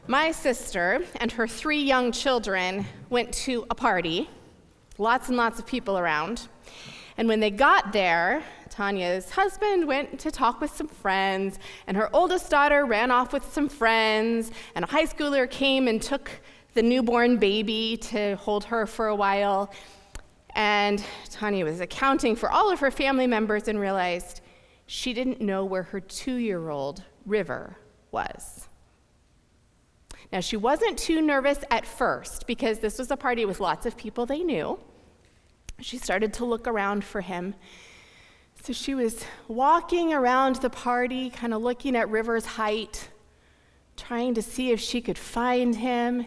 My sister and her 3 young children went to a party, lots and lots of people around. And when they got there, Tanya's husband went to talk with some friends, and her oldest daughter ran off with some friends, and a high schooler came and took the newborn baby to hold her for a while. And Tanya was accounting for all of her family members and realized she didn't know where her 2-year-old River was. Now, she wasn't too nervous at first because this was a party with lots of people they knew. She started to look around for him. So she was walking around the party, kind of looking at River's height, trying to see if she could find him.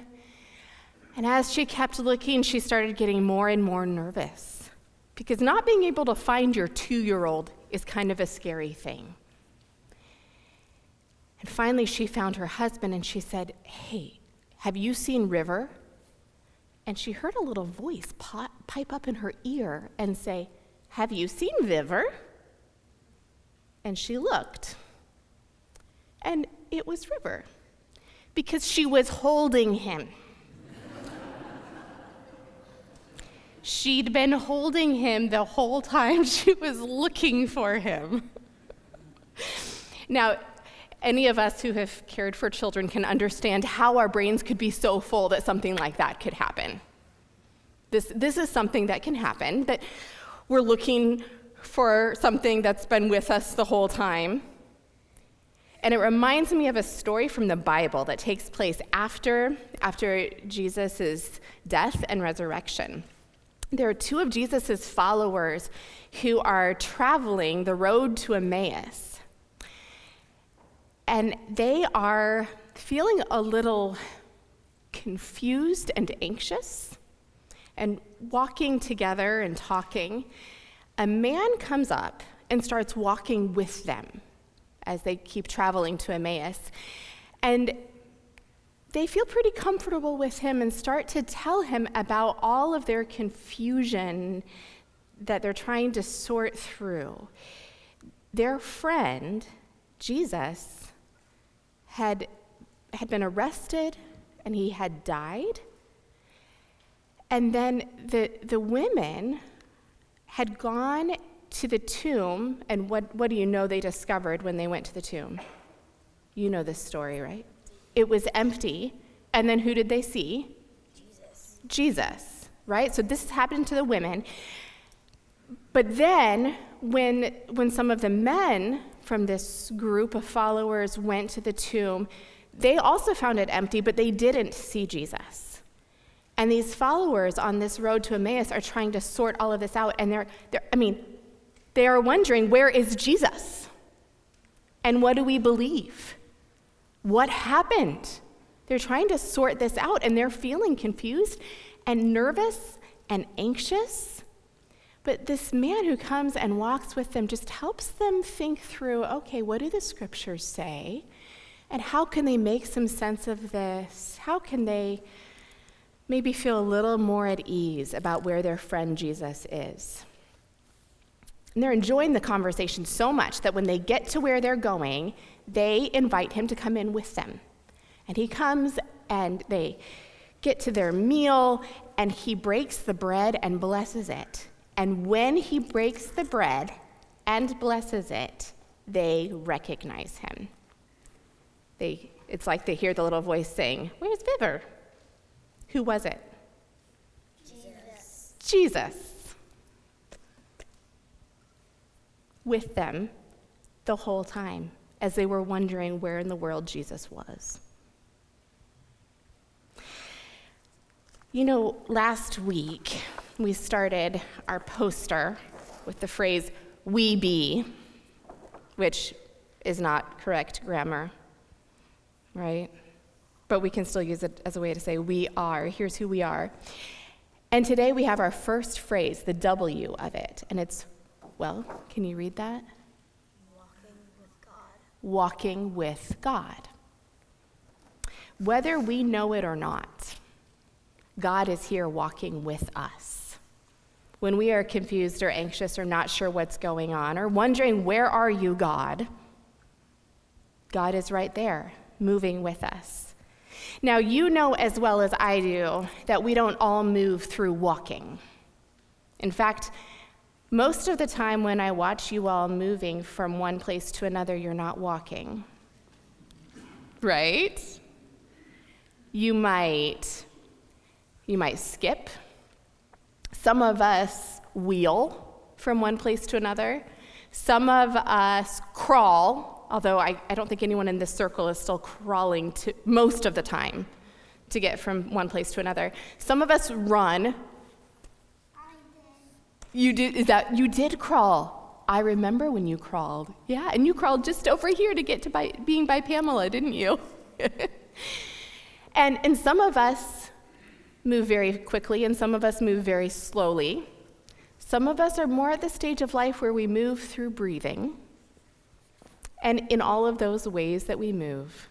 And as she kept looking, she started getting more and more nervous because not being able to find your 2-year-old is kind of a scary thing. And finally, she found her husband, and she said, "Hey, have you seen River?" And she heard a little voice pipe up in her ear and say, "Have you seen River?" And she looked, and it was River, because she was holding him. She'd been holding him the whole time she was looking for him. Now, any of us who have cared for children can understand how our brains could be so full that something like that could happen. This is something that can happen, that we're looking for something that's been with us the whole time. And it reminds me of a story from the Bible that takes place after Jesus' death and resurrection. There are 2 of Jesus' followers who are traveling the road to Emmaus. And they are feeling a little confused and anxious. And walking together and talking, a man comes up and starts walking with them as they keep traveling to Emmaus. And they feel pretty comfortable with him and start to tell him about all of their confusion that they're trying to sort through. Their friend, Jesus, had been arrested and he had died. And then the women had gone to the tomb, and what do you know they discovered when they went to the tomb? You know this story, right? It was empty. And then who did they see? Jesus, right? So this happened to the women. But then when some of the men from this group of followers went to the tomb, they also found it empty, but they didn't see Jesus. And these followers on this road to Emmaus are trying to sort all of this out, and they are wondering, where is Jesus? And what do we believe? What happened? They're trying to sort this out, and they're feeling confused and nervous and anxious. But this man who comes and walks with them just helps them think through, okay, what do the scriptures say? And how can they make some sense of this? How can they maybe feel a little more at ease about where their friend Jesus is? And they're enjoying the conversation so much that when they get to where they're going, they invite him to come in with them. And he comes and they get to their meal, and he breaks the bread and blesses it. And when he breaks the bread and blesses it, they recognize him. It's like they hear the little voice saying, "Where's River?" Who was it? Jesus. With them the whole time as they were wondering where in the world Jesus was. You know, last week, we started our poster with the phrase, "we be," which is not correct grammar, right? But we can still use it as a way to say we are. Here's who we are. And today we have our first phrase, the W of it. And it's, well, can you read that? Walking with God. Walking with God. Whether we know it or not, God is here walking with us. When we are confused or anxious or not sure what's going on or wondering, where are you, God? God is right there, moving with us. Now, you know as well as I do that we don't all move through walking. In fact, most of the time when I watch you all moving from one place to another, you're not walking. Right? You might skip. Some of us wheel from one place to another. Some of us crawl, although I don't think anyone in this circle is still crawling most of the time to get from one place to another. Some of us run. You did crawl. I remember when you crawled. Yeah, and you crawled just over here to get to being by Pamela, didn't you? And some of us move very quickly, and some of us move very slowly. Some of us are more at the stage of life where we move through breathing. And in all of those ways that we move,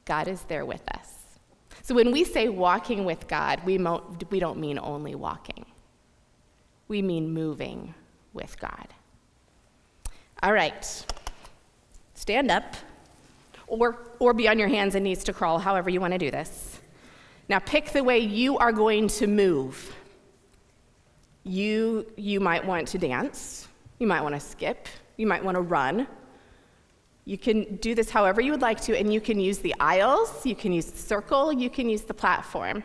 God is there with us. So when we say walking with God, we don't mean only walking. We mean moving with God. All right. Stand up, or be on your hands and knees to crawl, however you want to do this. Now pick the way you are going to move. You might want to dance. You might want to skip. You might want to run. You can do this however you would like to, and you can use the aisles, you can use the circle, you can use the platform.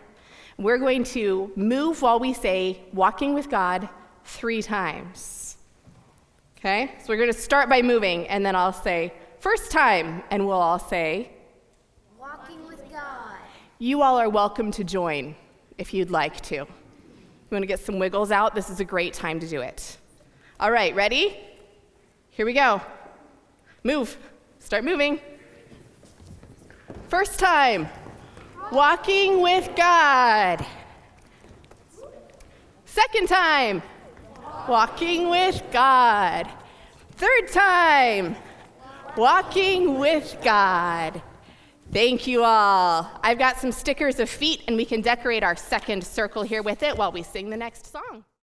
We're going to move while we say, walking with God, 3 times. Okay? So we're going to start by moving, and then I'll say, first time, and we'll all say, walking with God. You all are welcome to join if you'd like to. You want to get some wiggles out? This is a great time to do it. All right, ready? Here we go. Move. Start moving. First time. Walking with God. Second time. Walking with God. Third time. Walking with God. Thank you all. I've got some stickers of feet, and we can decorate our second circle here with it while we sing the next song.